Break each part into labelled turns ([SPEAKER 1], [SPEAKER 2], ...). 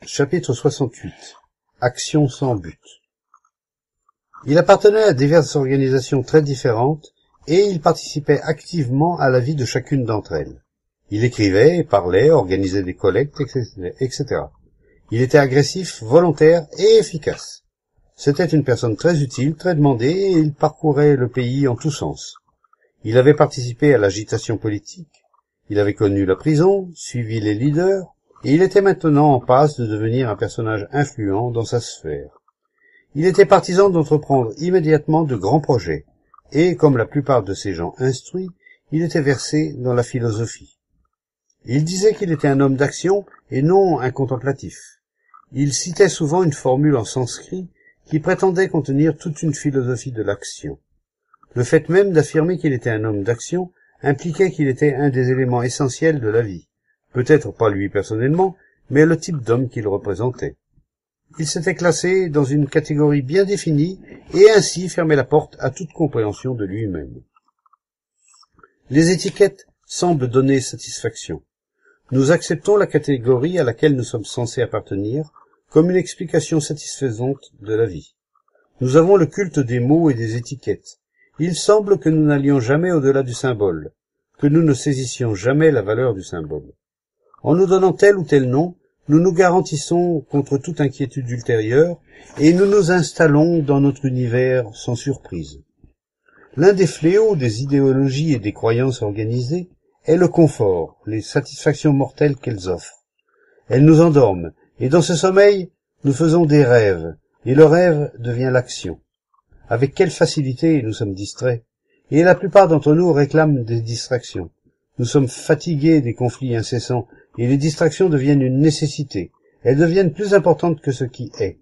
[SPEAKER 1] Chapitre 68. Action sans but. Il appartenait à diverses organisations très différentes et il participait activement à la vie de chacune d'entre elles. Il écrivait, parlait, organisait des collectes, etc. Il était agressif, volontaire et efficace. C'était une personne très utile, très demandée et il parcourait le pays en tous sens. Il avait participé à l'agitation politique, il avait connu la prison, suivi les leaders, et il était maintenant en passe de devenir un personnage influent dans sa sphère. Il était partisan d'entreprendre immédiatement de grands projets, et, comme la plupart de ces gens instruits, il était versé dans la philosophie. Il disait qu'il était un homme d'action et non un contemplatif. Il citait souvent une formule en sanskrit qui prétendait contenir toute une philosophie de l'action. Le fait même d'affirmer qu'il était un homme d'action impliquait qu'il était un des éléments essentiels de la vie. Peut-être pas lui personnellement, mais le type d'homme qu'il représentait. Il s'était classé dans une catégorie bien définie et ainsi fermait la porte à toute compréhension de lui-même. Les étiquettes semblent donner satisfaction. Nous acceptons la catégorie à laquelle nous sommes censés appartenir comme une explication satisfaisante de la vie. Nous avons le culte des mots et des étiquettes. Il semble que nous n'allions jamais au-delà du symbole, que nous ne saisissions jamais la valeur du symbole. En nous donnant tel ou tel nom, nous nous garantissons contre toute inquiétude ultérieure et nous nous installons dans notre univers sans surprise. L'un des fléaux des idéologies et des croyances organisées est le confort, les satisfactions mortelles qu'elles offrent. Elles nous endorment et dans ce sommeil, nous faisons des rêves et le rêve devient l'action. Avec quelle facilité nous sommes distraits et la plupart d'entre nous réclament des distractions. Nous sommes fatigués des conflits incessants et les distractions deviennent une nécessité. Elles deviennent plus importantes que ce qui est.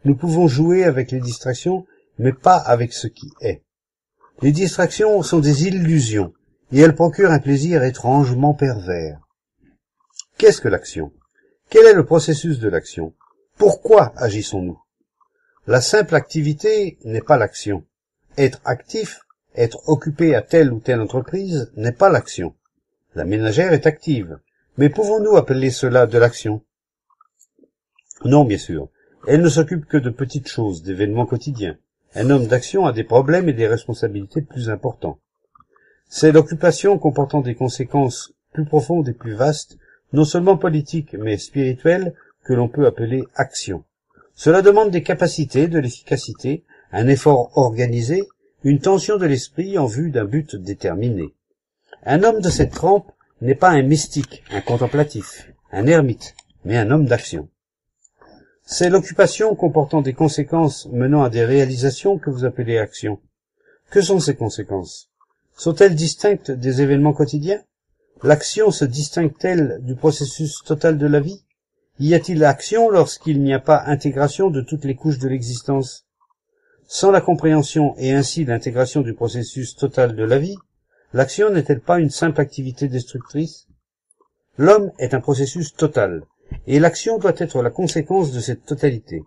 [SPEAKER 1] Nous pouvons jouer avec les distractions, mais pas avec ce qui est. Les distractions sont des illusions, et elles procurent un plaisir étrangement pervers. Qu'est-ce que l'action? Quel est le processus de l'action? Pourquoi agissons-nous? La simple activité n'est pas l'action. Être actif, être occupé à telle ou telle entreprise n'est pas l'action. La ménagère est active. Mais pouvons-nous appeler cela de l'action? Non, bien sûr. Elle ne s'occupe que de petites choses, d'événements quotidiens. Un homme d'action a des problèmes et des responsabilités plus importants. C'est l'occupation comportant des conséquences plus profondes et plus vastes, non seulement politiques, mais spirituelles, que l'on peut appeler action. Cela demande des capacités, de l'efficacité, un effort organisé, une tension de l'esprit en vue d'un but déterminé. Un homme de cette trempe n'est pas un mystique, un contemplatif, un ermite, mais un homme d'action. C'est l'occupation comportant des conséquences menant à des réalisations que vous appelez action. Que sont ces conséquences? Sont-elles distinctes des événements quotidiens? L'action se distingue-t-elle du processus total de la vie? Y a-t-il action lorsqu'il n'y a pas intégration de toutes les couches de l'existence? Sans la compréhension et ainsi l'intégration du processus total de la vie, l'action n'est-elle pas une simple activité destructrice? L'homme est un processus total, et l'action doit être la conséquence de cette totalité.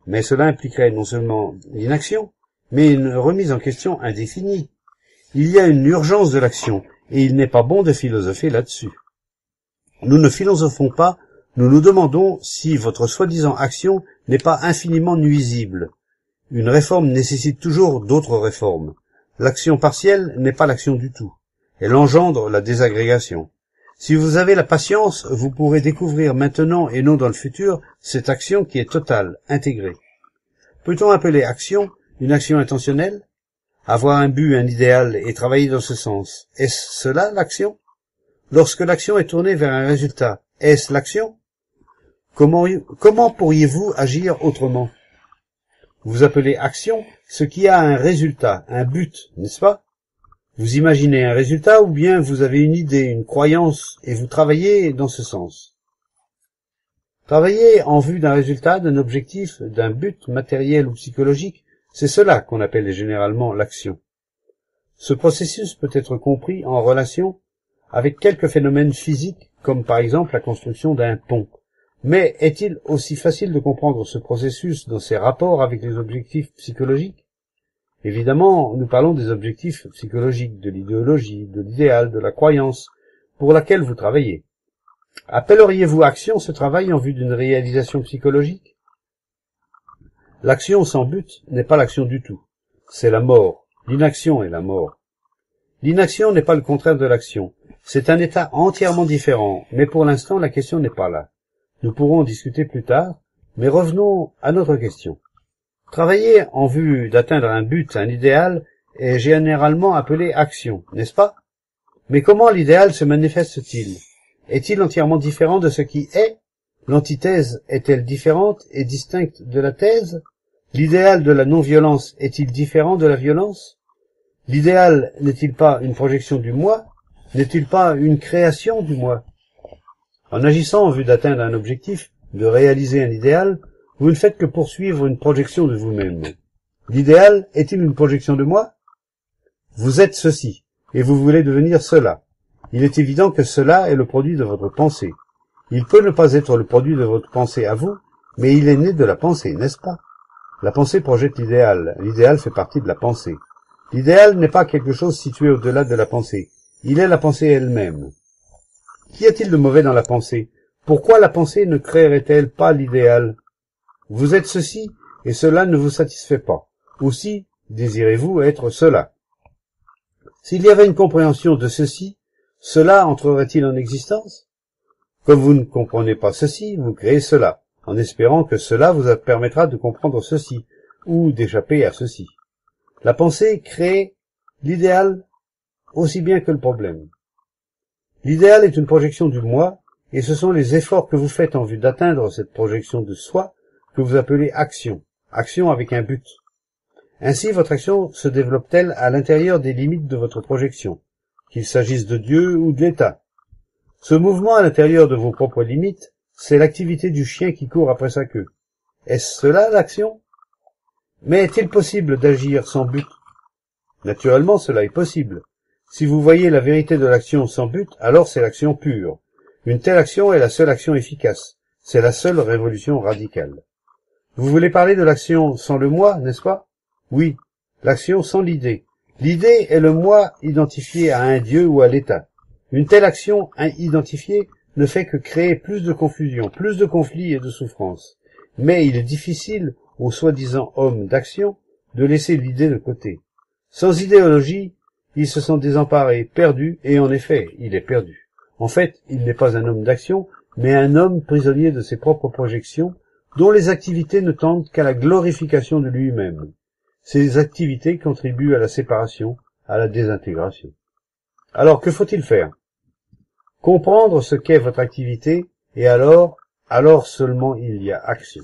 [SPEAKER 1] Mais cela impliquerait non seulement l'inaction, mais une remise en question indéfinie. Il y a une urgence de l'action, et il n'est pas bon de philosopher là-dessus. Nous ne philosophons pas, nous nous demandons si votre soi-disant action n'est pas infiniment nuisible. Une réforme nécessite toujours d'autres réformes. L'action partielle n'est pas l'action du tout. Elle engendre la désagrégation. Si vous avez la patience, vous pourrez découvrir maintenant et non dans le futur cette action qui est totale, intégrée. Peut-on appeler action une action intentionnelle? Avoir un but, un idéal et travailler dans ce sens, est-ce cela l'action? Lorsque l'action est tournée vers un résultat, est-ce l'action? Comment pourriez-vous agir autrement? Vous appelez action ce qui a un résultat, un but, n'est-ce pas? Vous imaginez un résultat ou bien vous avez une idée, une croyance et vous travaillez dans ce sens. Travailler en vue d'un résultat, d'un objectif, d'un but matériel ou psychologique, c'est cela qu'on appelle généralement l'action. Ce processus peut être compris en relation avec quelques phénomènes physiques comme par exemple la construction d'un pont. Mais est-il aussi facile de comprendre ce processus dans ses rapports avec les objectifs psychologiques? Évidemment, nous parlons des objectifs psychologiques, de l'idéologie, de l'idéal, de la croyance, pour laquelle vous travaillez. Appelleriez-vous action ce travail en vue d'une réalisation psychologique? L'action sans but n'est pas l'action du tout. C'est la mort. L'inaction est la mort. L'inaction n'est pas le contraire de l'action. C'est un état entièrement différent, mais pour l'instant la question n'est pas là. Nous pourrons en discuter plus tard, mais revenons à notre question. Travailler en vue d'atteindre un but, un idéal, est généralement appelé action, n'est-ce pas? Mais comment l'idéal se manifeste-t-il? Est-il entièrement différent de ce qui est? L'antithèse est-elle différente et distincte de la thèse? L'idéal de la non-violence est-il différent de la violence? L'idéal n'est-il pas une projection du moi? N'est-il pas une création du moi? En agissant en vue d'atteindre un objectif, de réaliser un idéal, vous ne faites que poursuivre une projection de vous-même. L'idéal est-il une projection de moi? Vous êtes ceci, et vous voulez devenir cela. Il est évident que cela est le produit de votre pensée. Il peut ne pas être le produit de votre pensée à vous, mais il est né de la pensée, n'est-ce pas? La pensée projette l'idéal. L'idéal fait partie de la pensée. L'idéal n'est pas quelque chose situé au-delà de la pensée. Il est la pensée elle-même. Qu'y a-t-il de mauvais dans la pensée? Pourquoi la pensée ne créerait-elle pas l'idéal? Vous êtes ceci, et cela ne vous satisfait pas. Aussi, désirez-vous être cela? S'il y avait une compréhension de ceci, cela entrerait-il en existence? Comme vous ne comprenez pas ceci, vous créez cela, en espérant que cela vous permettra de comprendre ceci, ou d'échapper à ceci. La pensée crée l'idéal aussi bien que le problème. L'idéal est une projection du moi, et ce sont les efforts que vous faites en vue d'atteindre cette projection de soi que vous appelez action, action avec un but. Ainsi, votre action se développe-t-elle à l'intérieur des limites de votre projection, qu'il s'agisse de Dieu ou de l'État. Ce mouvement à l'intérieur de vos propres limites, c'est l'activité du chien qui court après sa queue. Est-ce cela l'action? Mais est-il possible d'agir sans but? Naturellement, cela est possible. Si vous voyez la vérité de l'action sans but, alors c'est l'action pure. Une telle action est la seule action efficace. C'est la seule révolution radicale. Vous voulez parler de l'action sans le moi, n'est-ce pas? Oui, l'action sans l'idée. L'idée est le moi identifié à un Dieu ou à l'État. Une telle action identifiée ne fait que créer plus de confusion, plus de conflits et de souffrances. Mais il est difficile aux soi-disant hommes d'action de laisser l'idée de côté. Sans idéologie, il se sent désemparé, perdu, et en effet, il est perdu. En fait, il n'est pas un homme d'action, mais un homme prisonnier de ses propres projections, dont les activités ne tendent qu'à la glorification de lui-même. Ces activités contribuent à la séparation, à la désintégration. Alors, que faut-il faire? Comprendre ce qu'est votre activité, et alors seulement il y a action.